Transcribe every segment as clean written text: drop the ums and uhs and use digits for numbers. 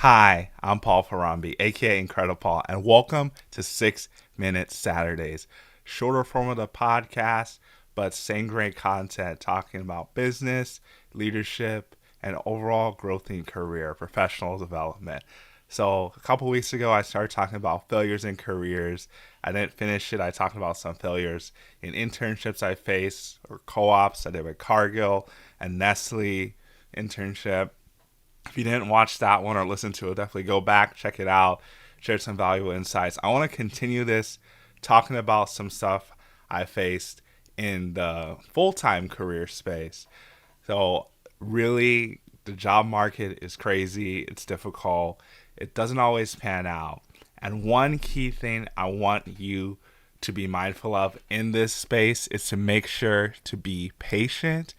Hi, I'm Paul Farambi, aka IncrediPaul, and welcome to 6 Minute Saturdays. Shorter form of the podcast, but same great content talking about business, leadership, and overall growth in career, professional development. So, a couple weeks ago, I started talking about failures in careers. I didn't finish it. I talked about some failures in internships I faced or co ops I did with Cargill and Nestle internship. If you didn't watch that one or listen to it, definitely go back, check it out, share some valuable insights. I want to continue this talking about some stuff I faced in the full-time career space. So, really, the job market is crazy, it's difficult, it doesn't always pan out. And one key thing I want you to be mindful of in this space is to make sure to be patient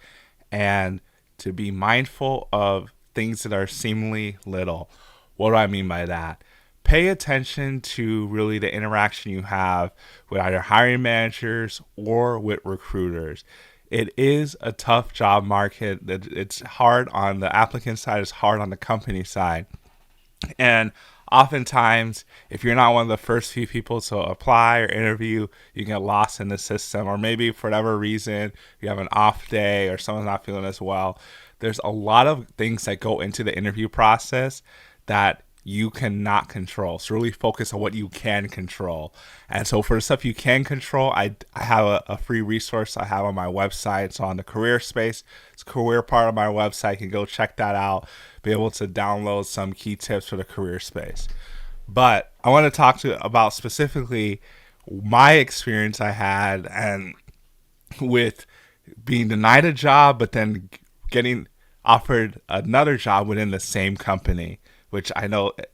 and to be mindful of things that are seemingly little. What do I mean by that? Pay attention to really the interaction you have with either hiring managers or with recruiters. It is a tough job market. It's hard on the applicant side, it's hard on the company side. And oftentimes, if you're not one of the first few people to apply or interview, you get lost in the system. Or maybe for whatever reason, you have an off day or someone's not feeling as well. There's a lot of things that go into the interview process that you cannot control. So really focus on what you can control. And so for the stuff you can control, I have a free resource I have on my website. It's on the career space. It's a career part of my website. You can go check that out. Be able to download some key tips for the career space. But I want to talk about specifically my experience I had and with being denied a job, but then getting offered another job within the same company, which I know it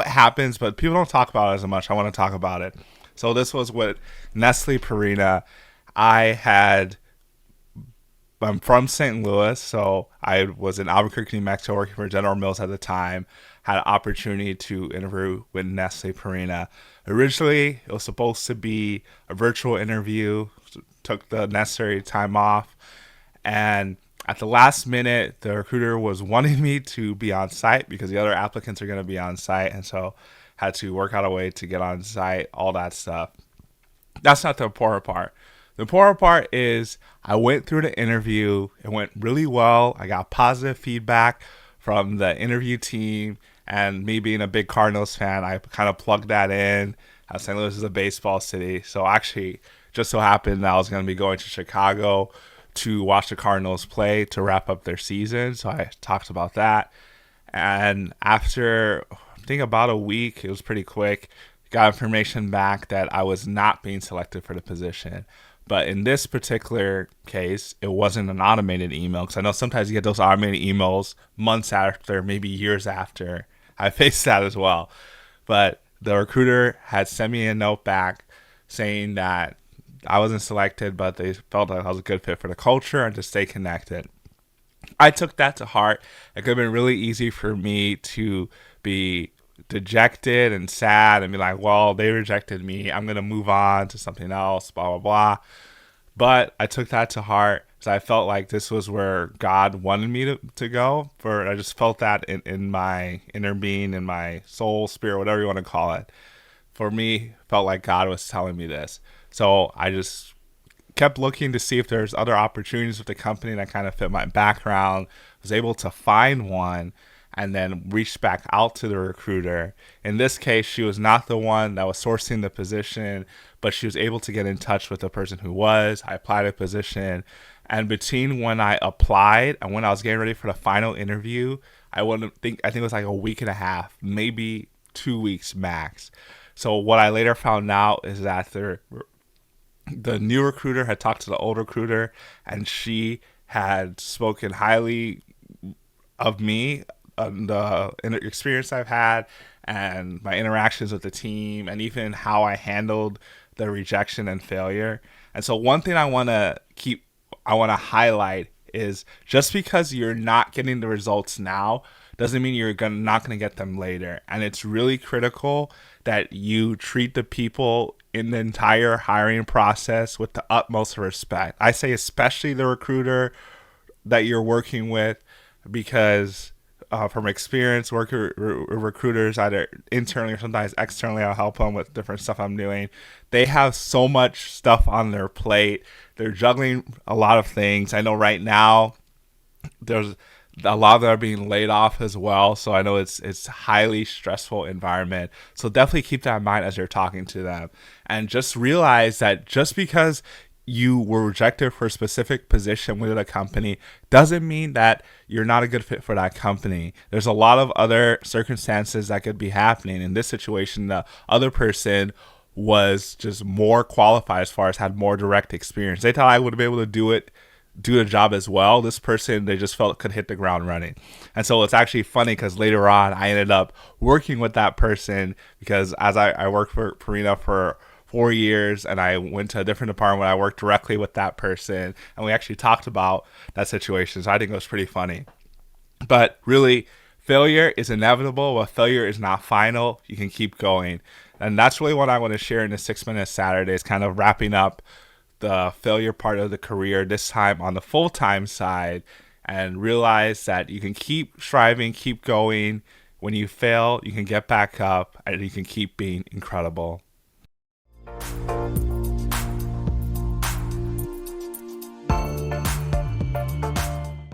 happens, but people don't talk about it as much. I want to talk about it. So this was with Nestle Purina. I'm from St. Louis, so I was in Albuquerque, New Mexico, working for General Mills at the time. Had an opportunity to interview with Nestle Purina. Originally, it was supposed to be a virtual interview. Took the necessary time off, and at the last minute, the recruiter was wanting me to be on site because the other applicants are going to be on site, and so had to work out a way to get on site, all that stuff. That's not the important part. The important part is I went through the interview. It went really well. I got positive feedback from the interview team, and me being a big Cardinals fan, I kind of plugged that in. St. Louis is a baseball city, so actually just so happened that I was going to be going to Chicago to watch the Cardinals play to wrap up their season. So I talked about that. And after, I think about a week, it was pretty quick, got information back that I was not being selected for the position. But in this particular case, it wasn't an automated email, because I know sometimes you get those automated emails months after, maybe years after. I faced that as well. But the recruiter had sent me a note back saying that I wasn't selected, but they felt that I was a good fit for the culture and to stay connected. I took that to heart. It could have been really easy for me to be dejected and sad and be like, well, they rejected me, I'm going to move on to something else, blah, blah, blah. But I took that to heart because I felt like this was where God wanted me to go. I just felt that in my inner being, in my soul, spirit, whatever you want to call it. For me, felt like God was telling me this. So I just kept looking to see if there's other opportunities with the company that kind of fit my background. Was able to find one and then reached back out to the recruiter. In this case, she was not the one that was sourcing the position, but she was able to get in touch with the person who was. I applied a position. And between when I applied and when I was getting ready for the final interview, I think it was like a week and a half, maybe 2 weeks max. So what I later found out is that the new recruiter had talked to the old recruiter, and she had spoken highly of me, the experience I've had, and my interactions with the team, and even how I handled the rejection and failure. And so one thing I want to highlight is just because you're not getting the results now doesn't mean you're not going to get them later. And it's really critical that you treat the people in the entire hiring process with the utmost respect. I say especially the recruiter that you're working with, because from experience, working with recruiters, either internally or sometimes externally. I'll help them with different stuff I'm doing. They have so much stuff on their plate. They're juggling a lot of things. I know right now there's a lot of them are being laid off as well. So I know it's highly stressful environment. So definitely keep that in mind as you're talking to them, and just realize that just because you were rejected for a specific position within a company doesn't mean that you're not a good fit for that company. There's a lot of other circumstances that could be happening. In this situation, the other person was just more qualified as far as had more direct experience. They thought I would be able to do the job as well. This person, they just felt could hit the ground running. And so it's actually funny because later on I ended up working with that person, because as I worked for Purina for 4 years, and I went to a different department. I worked directly with that person, and we actually talked about that situation. So I think it was pretty funny. But really, failure is inevitable, but failure is not final. You can keep going. And that's really what I want to share in the 6 Minute Saturdays, kind of wrapping up the failure part of the career, this time on the full-time side, and realize that you can keep striving, keep going. When you fail, you can get back up, and you can keep being incredible.